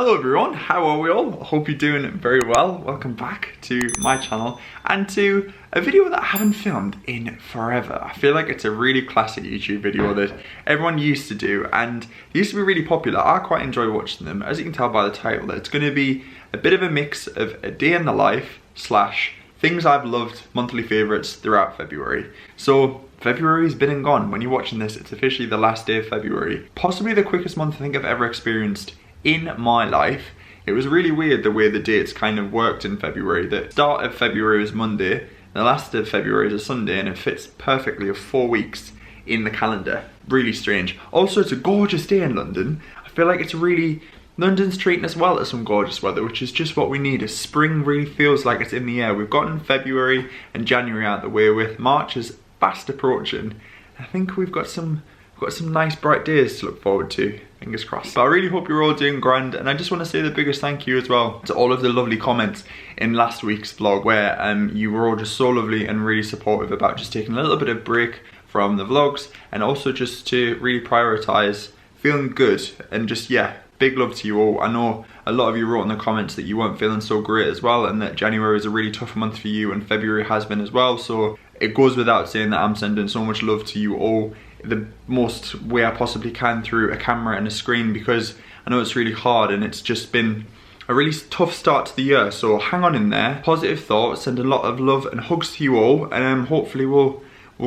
Hello everyone, how are we all? I hope you're doing very well. Welcome back to my channel and to a video that I haven't filmed in forever. I feel like it's a really classic YouTube video that everyone used to do and they used to be really popular. I quite enjoy watching them. As you can tell by the title, it's going to be a bit of a mix of a day in the life slash things I've loved, monthly favourites throughout February. So February's been and gone. When you're watching this, it's officially the last day of February. Possibly the quickest month I think I've ever experienced in my life. It was really weird the way the dates kind of worked in February. The start of February is Monday, the last of February is a Sunday, and it fits perfectly of 4 weeks in the calendar. Really strange. Also, it's a gorgeous day in London. I feel like London's treating us well to some gorgeous weather, which is just what we need. As spring really feels like it's in the air. We've gotten February and January out of the way with. March is fast approaching. I think we've got some nice bright days to look forward to. Fingers crossed. But I really hope you're all doing grand, and I just want to say the biggest thank you as well to all of the lovely comments in last week's vlog where you were all just so lovely and really supportive about just taking a little bit of break from the vlogs and also just to really prioritise feeling good and just, yeah, big love to you all. I know a lot of you wrote in the comments that you weren't feeling so great as well and that January is a really tough month for you and February has been as well, so it goes without saying that I'm sending so much love to you all the most way I possibly can through a camera and a screen, because I know it's really hard and it's just been a really tough start to the year. So hang on in there, positive thoughts, send a lot of love and hugs to you all, and hopefully we'll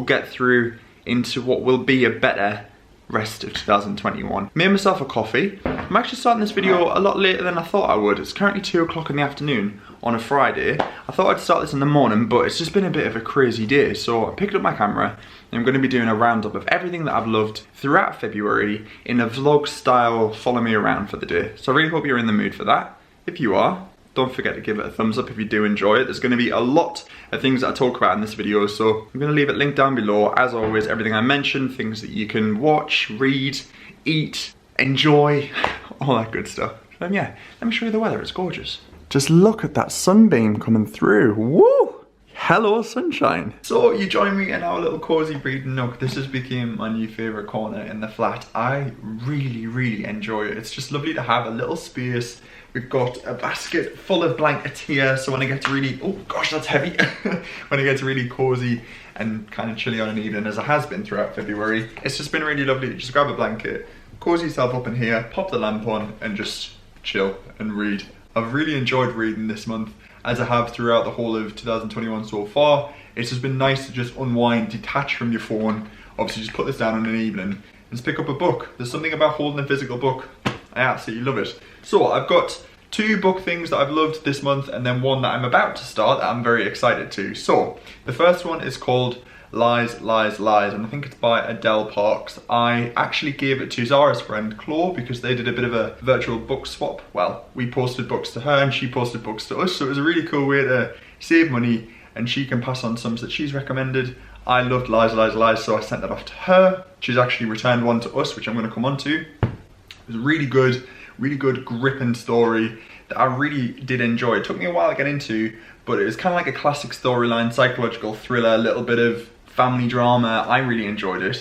get through into what will be a better rest of 2021. Made myself a coffee. I'm actually starting this video a lot later than I thought I would. It's currently 2 o'clock in the afternoon on a Friday. I thought I'd start this in the morning, but it's just been a bit of a crazy day. So I picked up my camera and I'm going to be doing a roundup of everything that I've loved throughout February in a vlog style, follow me around for the day. So I really hope you're in the mood for that. If you are, don't forget to give it a thumbs up if you do enjoy it. There's going to be a lot of things that I talk about in this video, so I'm going to leave it linked down below. As always, everything I mentioned, things that you can watch, read, eat, enjoy, all that good stuff. And yeah, let me show you the weather, it's gorgeous. Just look at that sunbeam coming through, woo! Hello sunshine. So you join me in our little cozy reading nook. This has become my new favourite corner in the flat. I really enjoy it. It's just lovely to have a little space. We've got a basket full of blankets here, so when I get to really, oh gosh, that's heavy. When it gets really cozy and kind of chilly on an evening, as it has been throughout February, it's just been really lovely to just grab a blanket, cozy yourself up in here, pop the lamp on and just chill and read. I've really enjoyed reading this month, as I have throughout the whole of 2021 so far. It's just been nice to just unwind, detach from your phone, obviously just put this down in an evening and just pick up a book. There's something about holding a physical book. I absolutely love it. So I've got 2 book things that I've loved this month and then one that I'm about to start that I'm very excited to. So the first one is called Lies, Lies, Lies, and I think it's by Adele Parks. I actually gave it to Zara's friend Claude because they did a bit of a virtual book swap. Well, we posted books to her and she posted books to us, so it was a really cool way to save money and she can pass on some that she's recommended. I loved Lies, Lies, Lies, so I sent that off to her. She's actually returned one to us, which I'm going to come on to. It was really good gripping story that I really did enjoy. It took me a while to get into, but it was kind of like a classic storyline, psychological thriller, a little bit of family drama. I really enjoyed it.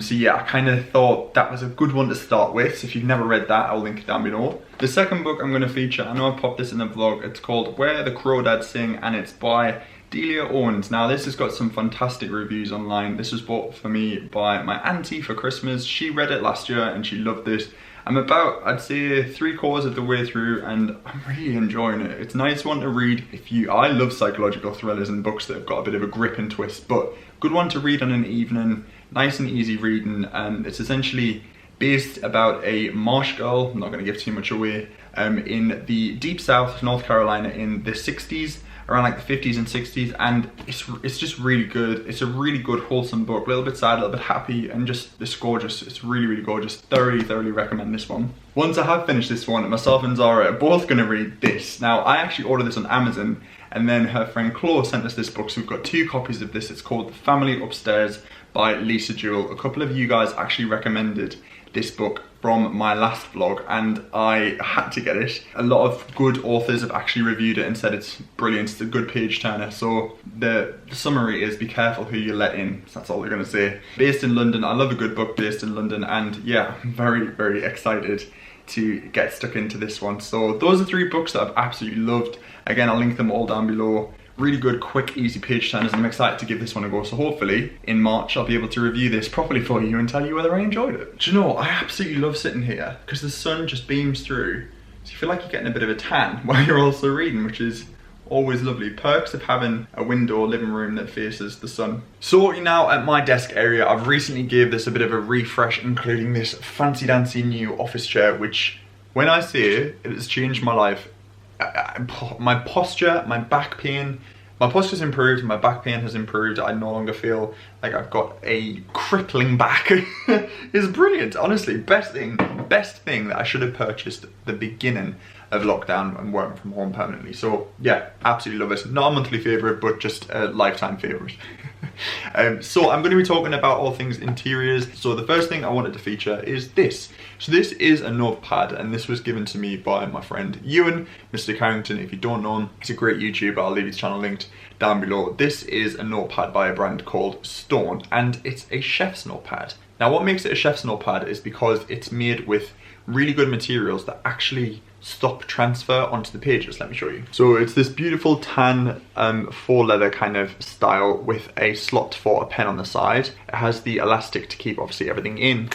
So yeah, I kind of thought that was a good one to start with. So if you've never read that, I'll link it down below. The second book I'm going to feature, I know I popped this in the vlog, it's called Where the Crawdads Sing and it's by Delia Owens. Now this has got some fantastic reviews online. This was bought for me by my auntie for Christmas. She read it last year and she loved it. I'm about, I'd say, 3/4 of the way through and I'm really enjoying it. It's a nice one to read I love psychological thrillers and books that have got a bit of a grip and twist, but good one to read on an evening, nice and easy reading. It's essentially based about a marsh girl, I'm not going to give too much away, in the deep south of North Carolina in the 60s, around like the 50s and 60s, and it's just really good. It's a really good wholesome book, a little bit sad, a little bit happy, and just it's gorgeous. It's really gorgeous. Thoroughly recommend this one. Once I have finished this one, myself and Zara are both going to read this. Now I actually ordered this on Amazon and then her friend Claude sent us this book, so we've got 2 copies of this. It's called The Family Upstairs by Lisa Jewell. A couple of you guys actually recommended this book from my last vlog and I had to get it. A lot of good authors have actually reviewed it and said it's brilliant, it's a good page turner. So the summary is be careful who you let in, so that's all they're gonna say. Based in London, I love a good book based in London, and yeah, I'm very excited to get stuck into this one. So those are 3 books that I've absolutely loved. Again, I'll link them all down below. Really good, quick, easy page turners, and I'm excited to give this one a go. So hopefully in March I'll be able to review this properly for you and tell you whether I enjoyed it. Do you know, I absolutely love sitting here because the sun just beams through, so you feel like you're getting a bit of a tan while you're also reading, which is always lovely. Perks of having a window or living room that faces the sun. So now at my desk area, I've recently gave this a bit of a refresh, including this fancy dancy new office chair, which when I say it has changed my life. My posture, my back pain, my posture's improved, my back pain has improved. I no longer feel like I've got a crippling back. It's brilliant, honestly. Best thing that I should have purchased at the beginning of lockdown and working from home permanently. So yeah, absolutely love it. Not a monthly favourite, but just a lifetime favourite. So I'm going to be talking about all things interiors. So the first thing I wanted to feature is this. So this is a notepad, and this was given to me by my friend Ewan, Mr. Carrington. If you don't know him, he's a great YouTuber. I'll leave his channel linked down below. This is a notepad by a brand called Stone, and it's a chef's notepad. Now what makes it a chef's notepad is because it's made with really good materials that actually stop transfer onto the pages. Let me show you. So it's this beautiful tan faux leather kind of style with a slot for a pen on the side. It has the elastic to keep obviously everything in.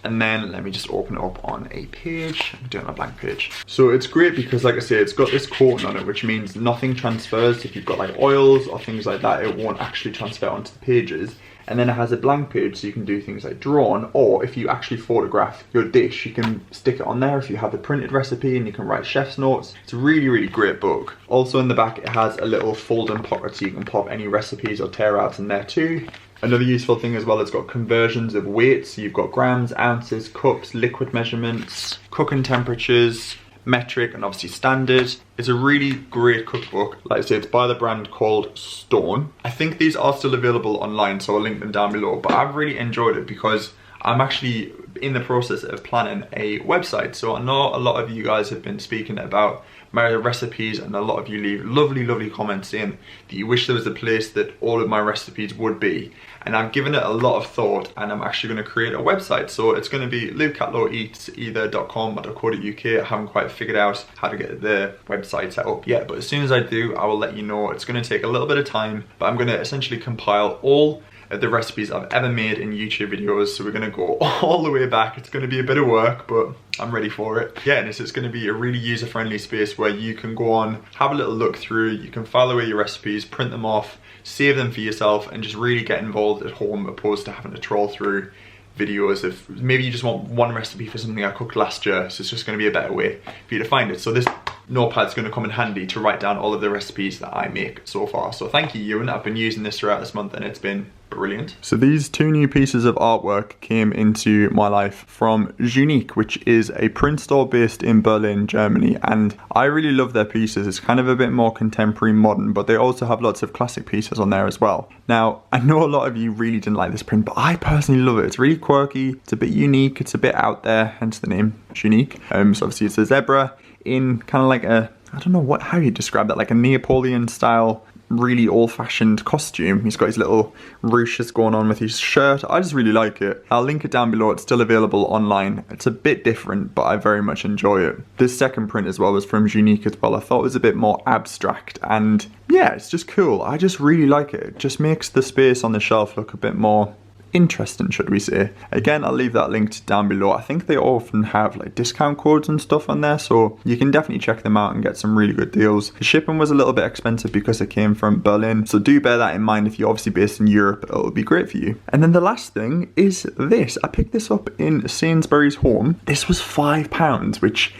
And then let me just open it up on a page. I'm doing a blank page. So it's great because, like I say, it's got this coating on it, which means nothing transfers. If you've got like oils or things like that, it won't actually transfer onto the pages. And then it has a blank page, so you can do things like drawn, or if you actually photograph your dish, you can stick it on there if you have a printed recipe, and you can write chef's notes. It's a really, really great book. Also in the back, it has a little fold-in pocket, so you can pop any recipes or tear outs in there too. Another useful thing as well, it's got conversions of weights. So you've got grams, ounces, cups, liquid measurements, cooking temperatures, metric, and obviously standard. It's a really great cookbook. Like I say, it's by the brand called Stone. I think these are still available online, so I'll link them down below. But I've really enjoyed it because I'm actually in the process of planning a website. So I know a lot of you guys have been speaking about my recipes, and a lot of you leave lovely comments saying that you wish there was a place that all of my recipes would be. And I've given it a lot of thought, and I'm actually going to create a website. So it's going to be catleugheats.com or .co.uk. I haven't quite figured out how to get the website set up yet, but as soon as I do, I will let you know. It's going to take a little bit of time, but I'm going to essentially compile all of the recipes I've ever made in YouTube videos. So we're going to go all the way back. It's going to be a bit of work, but I'm ready for it. Yeah, and it's going to be a really user-friendly space where you can go on, have a little look through, you can file away your recipes, print them off, save them for yourself, and just really get involved at home, opposed to having to troll through videos of maybe you just want one recipe for something I cooked last year. So it's just going to be a better way for you to find it. So this notepad's going to come in handy to write down all of the recipes that I make so far. So thank you, Ewan. I've been using this throughout this month and it's been brilliant. So these 2 new pieces of artwork came into my life from Unique, which is a print store based in Berlin, Germany, and I really love their pieces. It's kind of a bit more contemporary, modern, but they also have lots of classic pieces on there as well. Now, I know a lot of you really didn't like this print, but I personally love it. It's really quirky, it's a bit unique, it's a bit out there, hence the name Unique. So obviously it's a zebra in kind of like a, I don't know how you describe that, like a Neapolitan style, really old-fashioned costume. He's got his little ruches going on with his shirt. I just really like it. I'll link it down below. It's still available online. It's a bit different, but I very much enjoy it. This second print as well was from Unique as well. I thought it was a bit more abstract, and yeah, it's just cool. I just really like it. It just makes the space on the shelf look a bit more interesting, should we say. Again, I'll leave that linked down below. I think they often have like discount codes and stuff on there, so you can definitely check them out and get some really good deals. The shipping was a little bit expensive because it came from Berlin, so do bear that in mind. If you're obviously based in Europe, it'll be great for you. And then the last thing is this. I picked this up in Sainsbury's Home. This was £5, which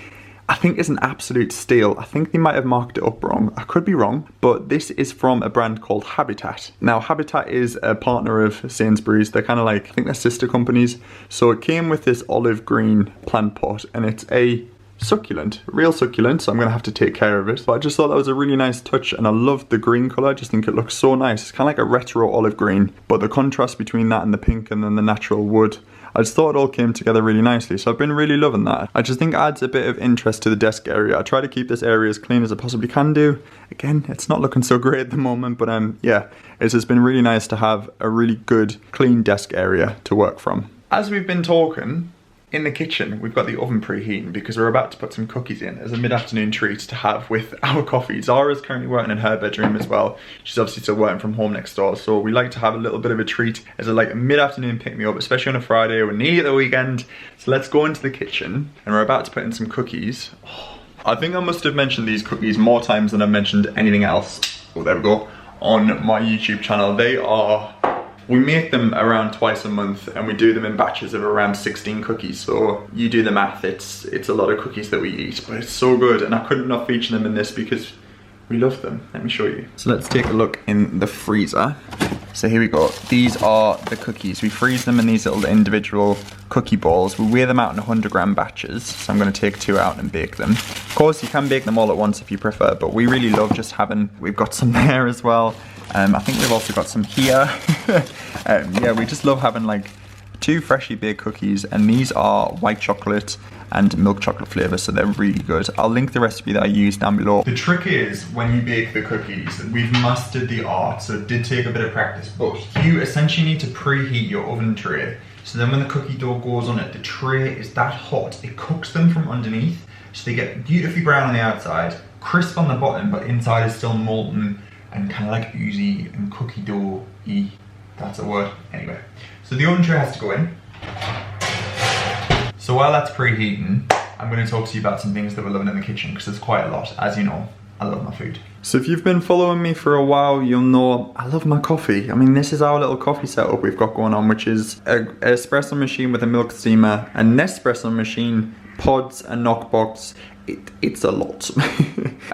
I think is an absolute steal. I think they might have marked it up wrong. I could be wrong, but this is from a brand called Habitat. Now, Habitat is a partner of Sainsbury's. They're kind of like, I think they're sister companies. So it came with this olive green plant pot, and it's a succulent, real succulent, so I'm gonna have to take care of it. But I just thought that was a really nice touch, and I love the green color. I just think it looks so nice. It's kind of like a retro olive green, but the contrast between that and the pink and then the natural wood, I just thought it all came together really nicely, so I've been really loving that. I just think it adds a bit of interest to the desk area. I try to keep this area as clean as I possibly can do. Again, it's not looking so great at the moment, but yeah, it's just been really nice to have a really good, clean desk area to work from. As we've been talking, In the kitchen, we've got the oven preheating because we're about to put some cookies in as a mid-afternoon treat to have with our coffee. Zara's currently working in her bedroom as well. She's obviously still working from home next door, so we like to have a little bit of a treat as a like mid-afternoon pick-me-up, especially on a Friday. We're nearly at the weekend, so let's go into the kitchen and we're about to put in some cookies. Oh, I think I must have mentioned these cookies more times than I've mentioned anything else. Oh, there we go. On my YouTube channel, we make them around twice a month and we do them in batches of around 16 cookies. So you do the math, it's a lot of cookies that we eat, but it's so good and I couldn't not feature them in this because we love them. Let me show you. So let's take a look in the freezer. So here we go. These are the cookies. We freeze them in these little individual cookie balls. We weigh them out in 100-gram batches. So I'm gonna take 2 out and bake them. Of course, you can bake them all at once if you prefer, but we really love just having, we've got some there as well. I think we've also got some here. Yeah, we just love having like 2 freshly baked cookies, and these are white chocolate and milk chocolate flavour, so they're really good. I'll link the recipe that I used down below. The trick is when you bake the cookies, we've mastered the art, so it did take a bit of practice, but you essentially need to preheat your oven tray. So then when the cookie dough goes on it, the tray is that hot, it cooks them from underneath, so they get beautifully brown on the outside, crisp on the bottom, but inside is still molten and kind of like oozy and cookie dough-y. That's a word. Anyway, so the oven tray has to go in. So while that's preheating, I'm going to talk to you about some things that we're loving in the kitchen because there's quite a lot. As you know, I love my food. So if you've been following me for a while, you'll know I love my coffee. I mean, this is our little coffee setup we've got going on, which is an espresso machine with a milk steamer, a Nespresso machine, pods, a knockbox. It's a lot.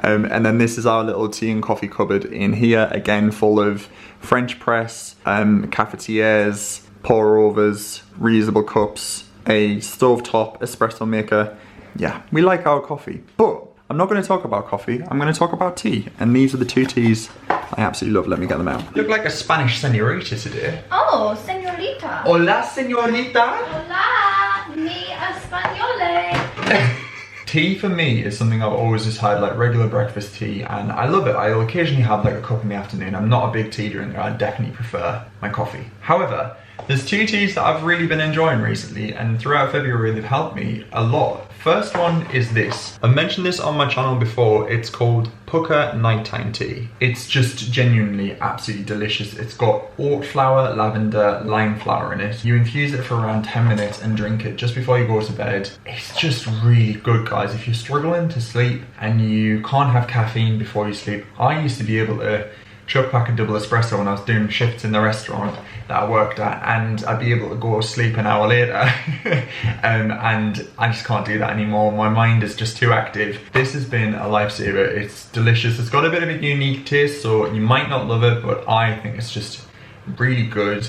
And then this is our little tea and coffee cupboard in here, again full of French press, cafetières, pour overs, reusable cups, a stovetop espresso maker. Yeah, we like our coffee, but I'm not going to talk about coffee, I'm going to talk about tea, and these are the 2 teas I absolutely love. Let me get them out. You look like a Spanish señorita today. Oh, señorita. Hola, señorita. Hola, mi españole. Tea for me is something I've always just had, like regular breakfast tea, and I love it. I'll occasionally have like a cup in the afternoon. I'm not a big tea drinker, I definitely prefer my coffee. However, there's 2 teas that I've really been enjoying recently, and throughout February they've helped me a lot. First one is this. I've mentioned this on my channel before. It's called Pukka Nighttime Tea. It's just genuinely absolutely delicious. It's got oat flower, lavender, lime flower in it. You infuse it for around 10 minutes and drink it just before you go to bed. It's just really good, guys. If you're struggling to sleep and you can't have caffeine before you sleep, I used to be able to chuck back a double espresso when I was doing shifts in the restaurant that I worked at, and I'd be able to go to sleep an hour later. And I just can't do that anymore. My mind is just too active. This has been a lifesaver. It's delicious. It's got a bit of a unique taste, so you might not love it, but I think it's just really good.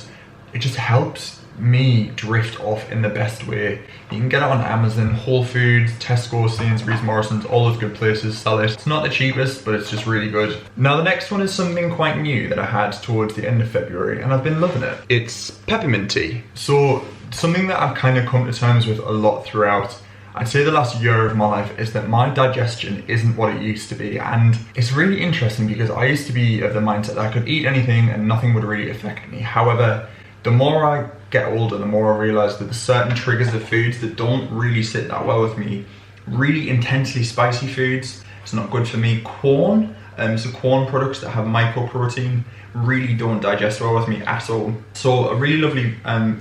It just helps me drift off in the best way. You can get it on Amazon, Whole Foods, Tesco, Sainsbury's, Morrison's, all those good places sell it. It's not the cheapest, but it's just really good. Now the next one is something quite new that I had towards the end of February, and I've been loving it. It's peppermint tea. So something that I've kind of come to terms with a lot throughout, I'd say the last year of my life, is that my digestion isn't what it used to be. And it's really interesting because I used to be of the mindset that I could eat anything and nothing would really affect me. However, the more I get older, the more I realise that there's certain triggers of foods that don't really sit that well with me. Really intensely spicy foods, it's not good for me. Corn, so corn products that have mycoprotein really don't digest well with me at all. So a really lovely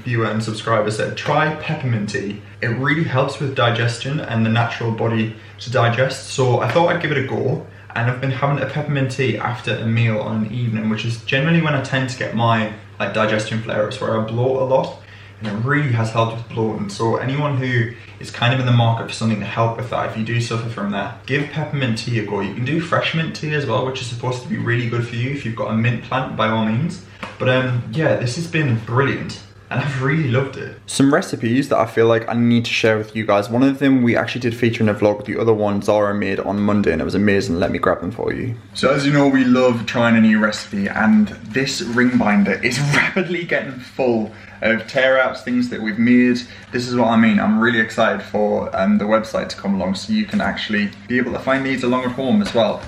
viewer and subscriber said, try peppermint tea. It really helps with digestion and the natural body to digest. So I thought I'd give it a go. And I've been having a peppermint tea after a meal on an evening, which is generally when I tend to get my like digestion flare-ups where I bloat a lot, and it really has helped with bloating. So anyone who is kind of in the market for something to help with that, if you do suffer from that, give peppermint tea a go. You can do fresh mint tea as well, which is supposed to be really good for you. If you've got a mint plant, by all means. But yeah, this has been brilliant. And I've really loved it. Some recipes that I feel like I need to share with you guys. One of them we actually did feature in a vlog. The other one Zara made on Monday and it was amazing. Let me grab them for you. So as you know, we love trying a new recipe, and this ring binder is rapidly getting full of tear outs, things that we've made. This is what I mean. I'm really excited for the website to come along so you can actually be able to find these along at home as well.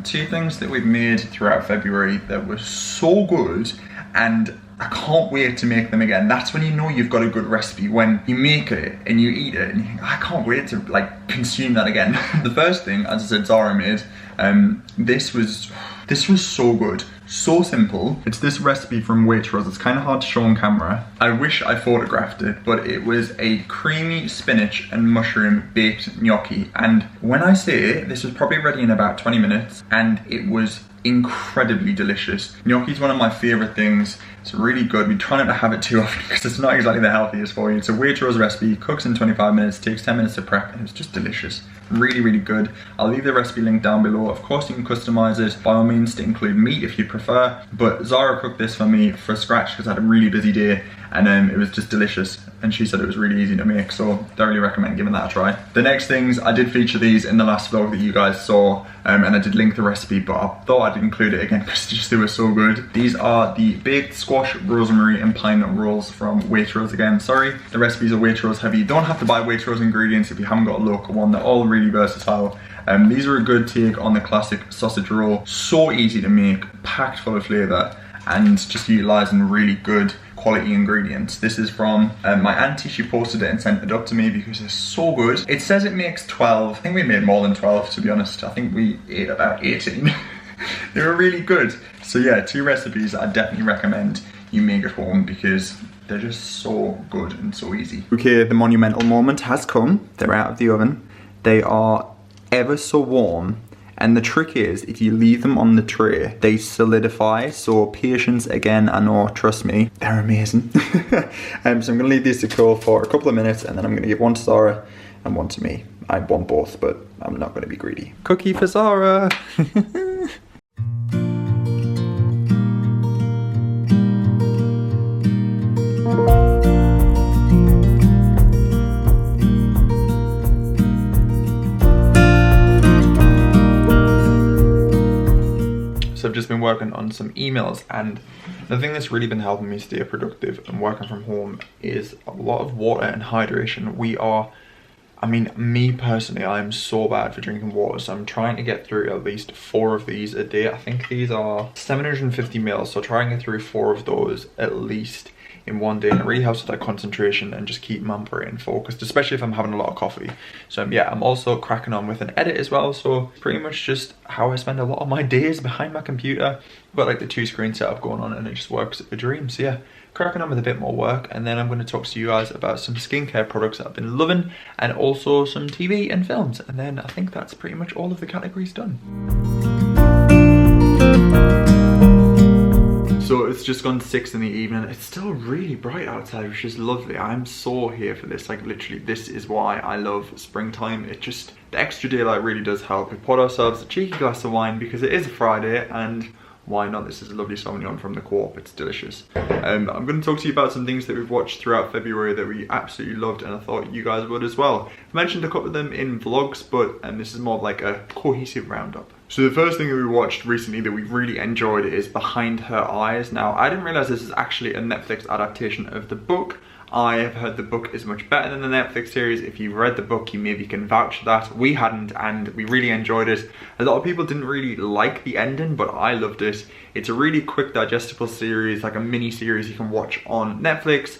2 things that we've made throughout February that were so good, and I can't wait to make them again. That's when you know you've got a good recipe, when you make it and you eat it and you think, I can't wait to like consume that again. The first thing, as I said, Zara made, this was so good, so simple. It's this recipe from Waitrose. It's kind of hard to show on camera. I wish I photographed it, but it was a creamy spinach and mushroom baked gnocchi. And when I say this was probably ready in about 20 minutes, and it was incredibly delicious. Gnocchi is one of my favorite things. It's really good. We try not to have it too often because it's not exactly the healthiest for you. It's a Waitrose recipe, cooks in 25 minutes, takes 10 minutes to prep, and it's just delicious. Really, really good. I'll leave the recipe link down below. Of course, you can customize it by all means to include meat if you prefer, but Zara cooked this for me for scratch because I had a really busy day, and it was just delicious, and she said it was really easy to make, so thoroughly recommend giving that a try. The next things, I did feature these in the last vlog that you guys saw, and I did link the recipe, but I thought I'd include it again because they were so good. These are the baked squash, rosemary and pine nut rolls from Waitrose again. Sorry, the recipes are Waitrose heavy. You don't have to buy Waitrose ingredients if you haven't got a local one. They're all really versatile. These are a good take on the classic sausage roll. So easy to make, packed full of flavour, and just utilising really good quality ingredients. This is from my auntie. She posted it and sent it up to me because it's so good. It says it makes 12. I think we made more than 12, to be honest. I think we ate about 18. They were really good. So yeah, 2 recipes I definitely recommend you make at home because they're just so good and so easy. Okay, the monumental moment has come. They're out of the oven. They are ever so warm. And the trick is, if you leave them on the tray, they solidify. So patience again, I know, trust me, they're amazing. So I'm gonna leave these to cool for a couple of minutes, and then I'm gonna give one to Zara and one to me. I want both, but I'm not gonna be greedy. Cookie for Zara. So I've just been working on some emails, and the thing that's really been helping me stay productive and working from home is a lot of water and hydration. Me personally, I'm so bad for drinking water, so I'm trying to get through at least 4 of these a day. I think these are 750 mils, so try and get through 4 of those at least in one day, and it really helps with that concentration and just keep my brain focused, especially if I'm having a lot of coffee. So yeah, I'm also cracking on with an edit as well, so pretty much just how I spend a lot of my days behind my computer. I've got like the 2-screen setup going on and it just works a dream. So yeah, cracking on with a bit more work, and then I'm going to talk to you guys about some skincare products that I've been loving, and also some TV and films, and then I think that's pretty much all of the categories done. So it's just gone 6 in the evening. It's still really bright outside, which is lovely. I'm so here for this. Like literally, this is why I love springtime. It just, the extra daylight really does help. We poured ourselves a cheeky glass of wine because it is a Friday, and why not? This is a lovely Sauvignon from the Co-op. It's delicious. I'm going to talk to you about some things that we've watched throughout February that we absolutely loved, and I thought you guys would as well. I mentioned a couple of them in vlogs, but this is more of like a cohesive roundup. So the first thing that we watched recently that we really enjoyed is Behind Her Eyes. Now, I didn't realize this is actually a Netflix adaptation of the book. I have heard the book is much better than the Netflix series. If you've read the book, you maybe can vouch for that. We hadn't, and we really enjoyed it. A lot of people didn't really like the ending, but I loved it. It's a really quick, digestible series, like a mini series you can watch on Netflix.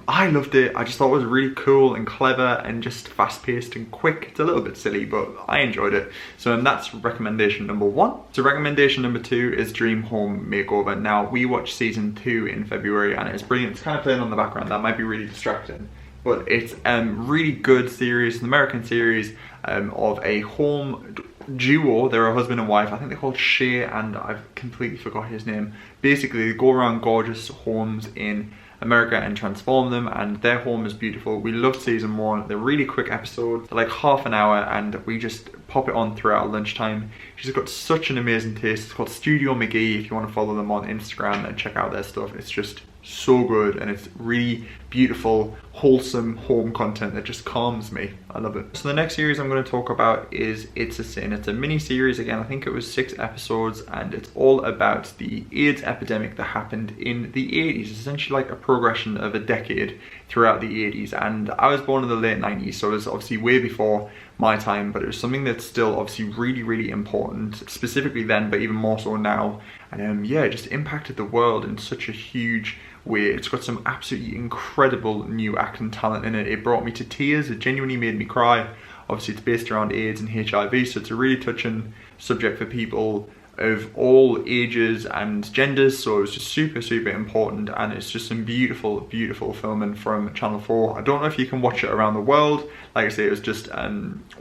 I loved it. I just thought it was really cool and clever and just fast-paced and quick. It's a little bit silly, but I enjoyed it. So that's recommendation number 1. So recommendation number 2 is Dream Home Makeover. Now, we watched season 2 in February, and it's brilliant. It's kind of playing on the background. That might be really distracting, but it's a really good series, an American series of a home duo. They're a husband and wife. I think they're called Shay, and I've completely forgot his name. Basically, they go around gorgeous homes in America and transform them, and their home is beautiful. We loved season 1. They're really quick episodes. They're like half an hour, and we just pop it on throughout lunchtime. She's got such an amazing taste. It's called Studio McGee if you want to follow them on Instagram and check out their stuff. It's just so good, and it's really beautiful, wholesome home content that just calms me. I love it. So the next series I'm going to talk about is It's a Sin. It's a mini series. Again, I think it was 6 episodes, and it's all about the AIDS epidemic that happened in the 80s. It's essentially like a progression of a decade throughout the 80s, and I was born in the late 90s, so it was obviously way before my time, but it was something that's still obviously really, really important, specifically then, but even more so now. and yeah, it just impacted the world in such a huge way. It's got some absolutely incredible new acting talent in it. It brought me to tears. It genuinely made me cry. Obviously it's based around AIDS and HIV, so it's a really touching subject for people of all ages and genders, so it was just super important, and it's just some beautiful filming from Channel 4. I don't know if you can watch it around the world. Like I say, it was just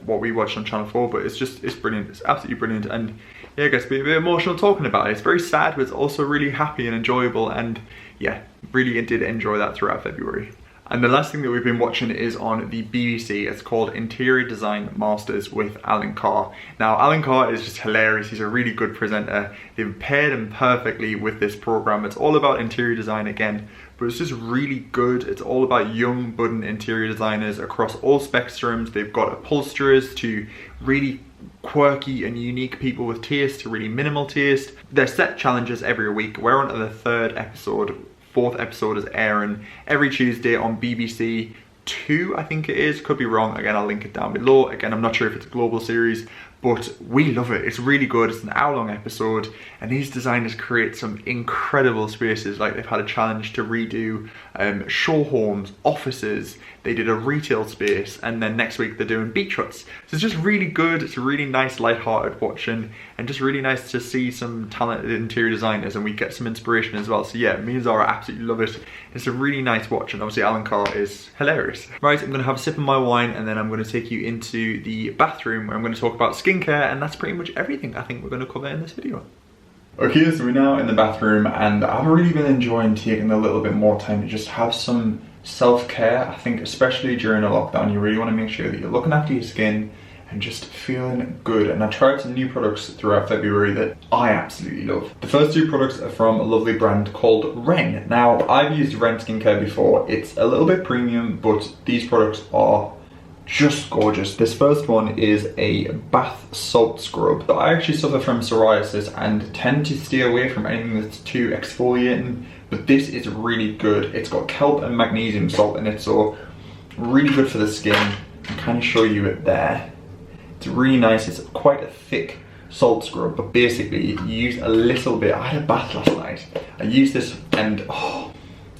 what we watched on Channel 4, but it's brilliant. It's absolutely brilliant, and yeah, it gets a bit emotional talking about it. It's very sad, but it's also really happy and enjoyable, and yeah, really did enjoy that throughout February. And the last thing that we've been watching is on the BBC. It's called Interior Design Masters with Alan Carr. Now, Alan Carr is just hilarious. He's a really good presenter. They've paired him perfectly with this program. It's all about interior design again, but it's just really good. It's all about young, budding interior designers across all spectrums. They've got upholsterers to really quirky and unique people with taste to really minimal taste. There's set challenges every week. We're on to the third episode. Fourth episode is airing every Tuesday on BBC 2, I think it is. Could be wrong. Again, I'll link it down below. Again, I'm not sure if it's a global series, but we love it. It's really good. It's an hour-long episode, and these designers create some incredible spaces. Like, they've had a challenge to redo show homes, offices. They did a retail space, and then next week they're doing beach huts. So it's just really good. It's a really nice, light-hearted watching, and just really nice to see some talented interior designers, and we get some inspiration as well. So yeah, me and Zara absolutely love it. It's a really nice watch, and obviously Alan Carr is hilarious. Right, I'm gonna have a sip of my wine, and then I'm gonna take you into the bathroom where I'm gonna talk about skincare, and that's pretty much everything I think we're gonna cover in this video. Okay, so we're now in the bathroom, and I've really been enjoying taking a little bit more time to just have some self-care. I think especially during a lockdown, you really want to make sure that you're looking after your skin and just feeling good. And I tried some new products throughout February that I absolutely love. The first two products are from a lovely brand called Ren. Now, I've used Ren skincare before. It's a little bit premium, but these products are just gorgeous. This first one is a bath salt scrub. I actually suffer from psoriasis and tend to stay away from anything that's too exfoliating, but this is really good. It's got kelp and magnesium salt in it, so really good for the skin. I can kind of show you it there. It's really nice. It's quite a thick salt scrub, but basically you use a little bit. I had a bath last night. I used this and oh,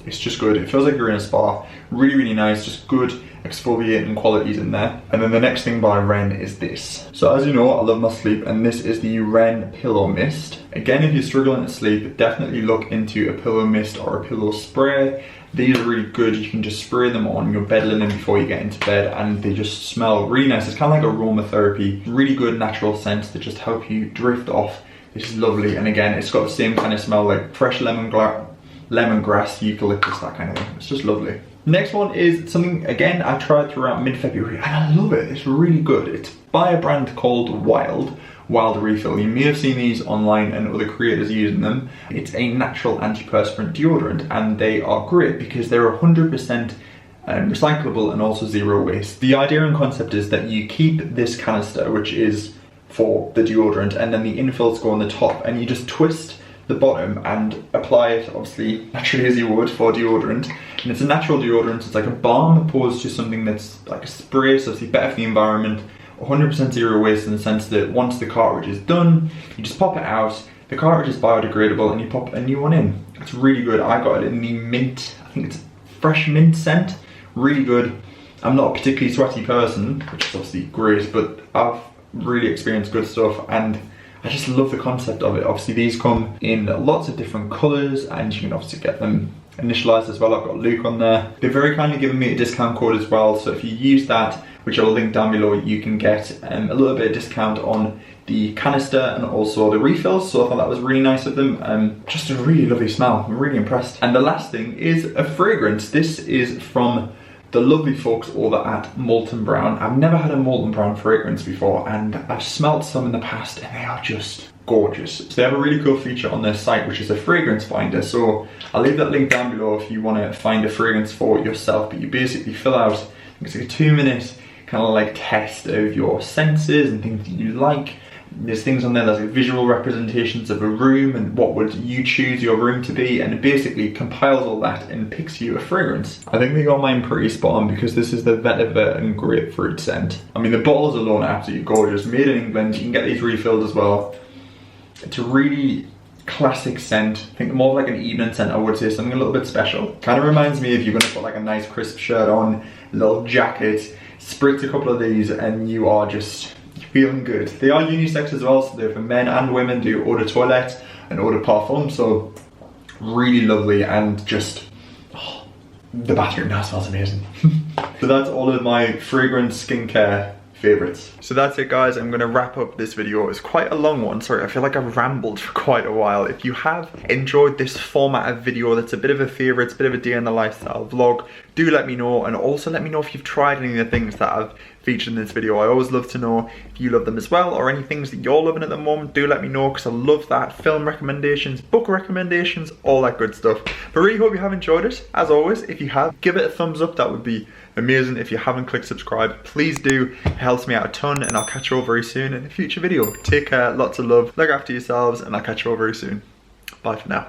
it's just good. It feels like you're in a spa. Really nice, just good exfoliating qualities in there. And then the next thing by Ren is this. So as you know, I love my sleep, and this is the Ren Pillow Mist. Again, if you're struggling to sleep, definitely look into a pillow mist or a pillow spray. These are really good. You can just spray them on your bed linen before you get into bed, and they just smell really nice. It's kind of like aromatherapy. Really good natural scents that just help you drift off. This is lovely, and again, it's got the same kind of smell like fresh lemongrass, eucalyptus, that kind of thing. It's just lovely. Next one is something, again, I tried throughout mid-February, and I love it. It's really good. It's by a brand called Wild Refill. You may have seen these online and other creators using them. It's a natural antiperspirant deodorant, and they are great because they're 100% recyclable and also zero waste. The idea and concept is that you keep this canister, which is for the deodorant, and then the infills go on the top, and you just twist the bottom and apply it, obviously, naturally as you would for deodorant. And it's a natural deodorant. It's like a balm opposed to something that's like a spray, so it's better for the environment. 100% zero waste in the sense that once the cartridge is done, you just pop it out. The cartridge is biodegradable, and you pop a new one in. It's really good. I got it in the mint, I think it's fresh mint scent. Really good. I'm not a particularly sweaty person, which is obviously great, but I've really experienced good stuff, and I just love the concept of it. Obviously these come in lots of different colours, and you can obviously get them initialised as well. I've got Luke on there. They've very kindly given me a discount code as well, so if you use that, which I will link down below, you can get a little bit of discount on the canister and also the refills, so I thought that was really nice of them. Just a really lovely smell. I'm really impressed. And the last thing is a fragrance. This is from the lovely folks over at Molten Brown. I've never had a Molten Brown fragrance before, and I've smelt some in the past, and they are just gorgeous. So they have a really cool feature on their site, which is a fragrance finder. So I'll leave that link down below if you want to find a fragrance for yourself. But you basically fill out, it's like a 2-minute kind of like test of your senses and things that you like. There's things on there, there's like visual representations of a room and what would you choose your room to be, and it basically compiles all that and picks you a fragrance. I think they got mine pretty spot on because this is the vetiver and grapefruit scent. I mean, the bottles alone are absolutely gorgeous. Made in England. You can get these refilled as well. It's a really classic scent. I think more of like an evening scent, I would say, something a little bit special. Kind of reminds me if you're gonna put like a nice crisp shirt on, a little jacket, spritz a couple of these and you are just feeling good. They are unisex as well, so they're for men and women, do eau de toilette and eau de parfum, so really lovely, and just, oh, the bathroom now smells amazing. So that's all of my fragrance skincare favorites. So that's it guys, I'm gonna wrap up this video. It's quite a long one, sorry, I feel like I've rambled for quite a while. If you have enjoyed this format of video that's a bit of a favorite, it's a bit of a day in the lifestyle vlog, do let me know, and also let me know if you've tried any of the things that I've featured in this video. I always love to know if you love them as well, or any things that you're loving at the moment. Do let me know, because I love that. Film recommendations, book recommendations, all that good stuff. But really hope you have enjoyed it. As always, if you have, give it a thumbs up, that would be amazing. If you haven't clicked subscribe, please do. It helps me out a ton, and I'll catch you all very soon in a future video. Take care, lots of love, look after yourselves, and I'll catch you all very soon. Bye for now.